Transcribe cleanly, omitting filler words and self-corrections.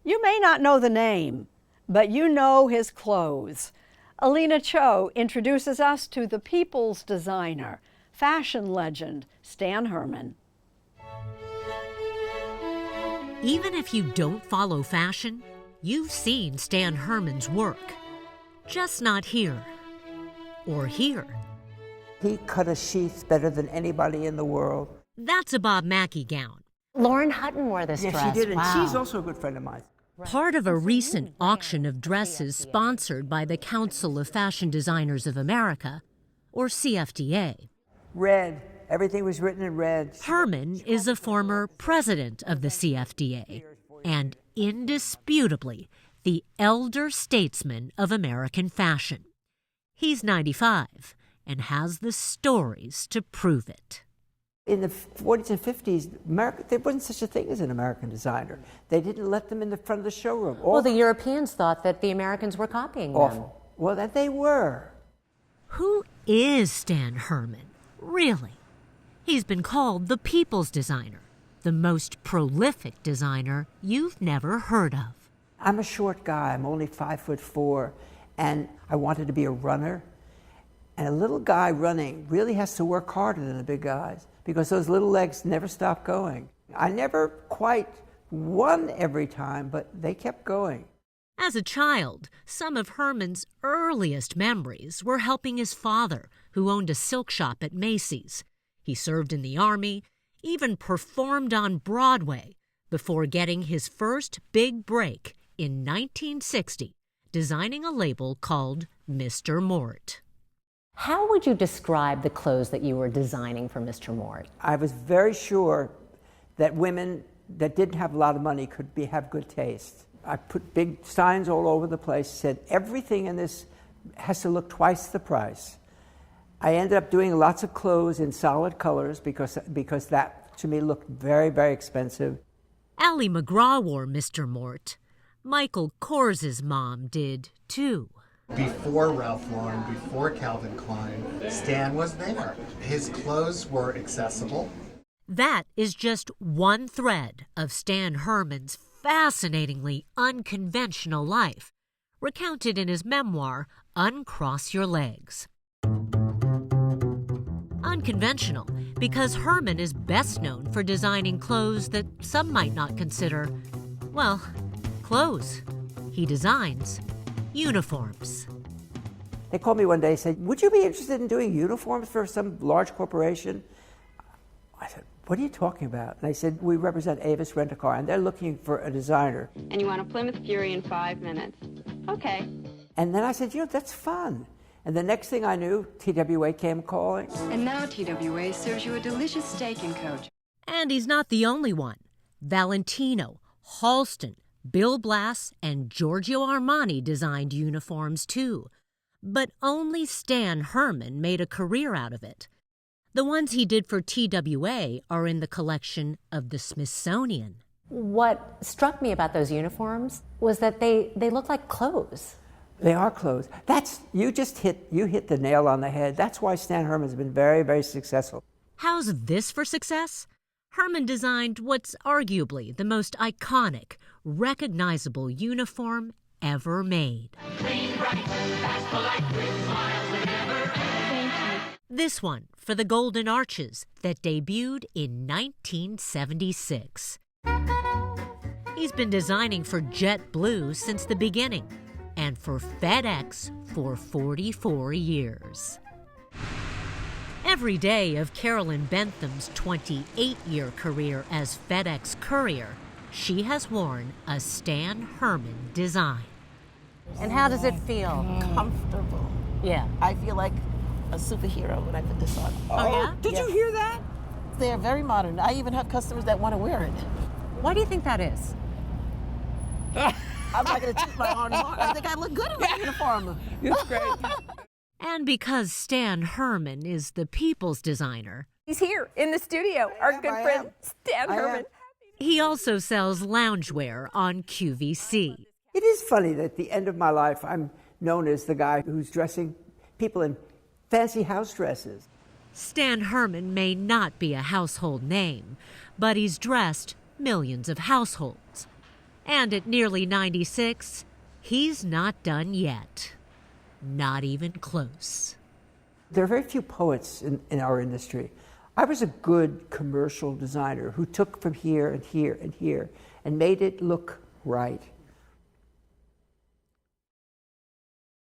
You may not know the name, but you know his clothes. Alina Cho introduces us to the people's designer, fashion legend Stan Herman. Even if you don't follow fashion, you've seen Stan Herman's work. Just not here or here. He cut a sheath better than anybody in the world. That's a Bob Mackie gown. Lauren Hutton wore this dress. Yeah, she did, and wow. she's also a good friend of mine. Part of a recent auction of dresses sponsored by the Council of Fashion Designers of America, or CFDA. Red. Everything was written in red. Herman is a former president of the CFDA and indisputably the elder statesman of American fashion. He's 95 and has the stories to prove it. In the 40s and 50s, there wasn't such a thing as an American designer. They didn't let them in the front of the showroom. Well, the Europeans thought that the Americans were copying them. Well, that they were. Who is Stan Herman, really? He's been called the people's designer, the most prolific designer you've never heard of. I'm a short guy. I'm only 5'4", and I wanted to be a runner. And a little guy running really has to work harder than the big guys because those little legs never stop going. I never quite won every time, but they kept going. As a child, some of Herman's earliest memories were helping his father, who owned a silk shop at Macy's. He served in the Army, even performed on Broadway before getting his first big break in 1960, designing a label called Mr. Mort. How would you describe the clothes that you were designing for Mr. Mort? I was very sure that women that didn't have a lot of money could have good taste. I put big signs all over the place, said everything in this has to look twice the price. I ended up doing lots of clothes in solid colors because that, to me, looked very, very expensive. Allie McGraw wore Mr. Mort. Michael Kors's mom did, too. Before Ralph Lauren, before Calvin Klein, Stan was there. His clothes were accessible. That is just one thread of Stan Herman's fascinatingly unconventional life, recounted in his memoir, Uncross Your Legs. Unconventional because Herman is best known for designing clothes that some might not consider, well, clothes. He designs uniforms. They called me one day and said, would you be interested in doing uniforms for some large corporation? I said, what are you talking about? And they said, we represent Avis Rent-A-Car, and they're looking for a designer. And you want a Plymouth Fury in 5 minutes. Okay. And then I said, that's fun. And the next thing I knew, TWA came calling. And now TWA serves you a delicious steak and coach. And he's not the only one. Valentino, Halston, Bill Blass, and Giorgio Armani designed uniforms too. But only Stan Herman made a career out of it. The ones he did for TWA are in the collection of the Smithsonian. What struck me about those uniforms was that they look like clothes. They are clothes. You hit the nail on the head. That's why Stan Herman's been very, very successful. How's this for success? Herman designed what's arguably the most iconic, recognizable uniform ever made. Clean, bright, fast, polite, with smiles that never end. Thank you. This one for the Golden Arches that debuted in 1976. He's been designing for JetBlue since the beginning and for FedEx for 44 years. Every day of Carolyn Bentham's 28-year career as FedEx courier, she has worn a Stan Herman design. And how does it feel? Comfortable. Yeah. I feel like a superhero when I put this on. Oh, yeah? Did you hear that? They're very modern. I even have customers that want to wear it. Why do you think that is? I'm not going to toot my own horn. I think I look good in my uniform. It's great. And because Stan Herman is the people's designer, he's here in the studio, our good friend Stan Herman. He also sells loungewear on QVC. It is funny that at the end of my life, I'm known as the guy who's dressing people in fancy house dresses. Stan Herman may not be a household name, but he's dressed millions of households. And at nearly 96, he's not done yet. Not even close. There are very few poets in our industry. I was a good commercial designer who took from here and here and here and made it look right.